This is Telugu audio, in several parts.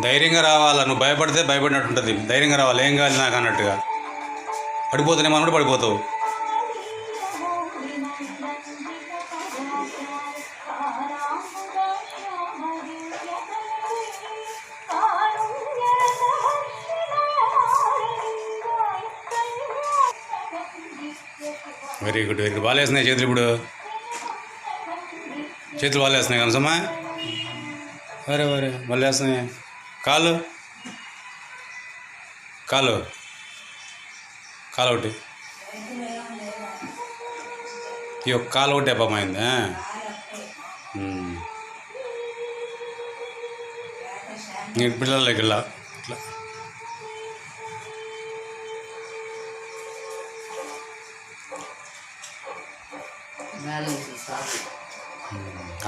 ధైర్యంగా రావాలా. నువ్వు భయపడితే భయపడినట్టు ఉంటుంది. ధైర్యంగా రావాలి. ఏం కావాలి నాకు అన్నట్టుగా. పడిపోతానేమో అన్నట్టు పడిపోతావు. Very good, very good. బాగా వేస్తున్నాయి చేతులు. ఇప్పుడు చేతులు బాగా వేస్తున్నాయి కంసమ్మా. వరే వరే మళ్ళీ వేస్తున్నాయి. కాలు కాలు కాలు ఒకటి. ఈ ఒక్క కాలు ఒకటి అప్పమైందా? నేను పిల్లలకి ఇలా ఇట్లా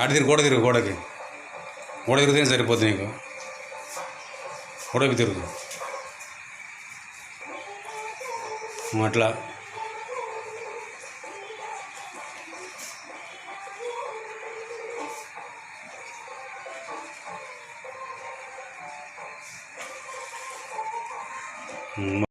ఆడి తిరుగు, గోడ తిరుగు. గోడ తిరిగితే సరిపోతుంది నీకు. గోడకి తిరుగు అట్లా.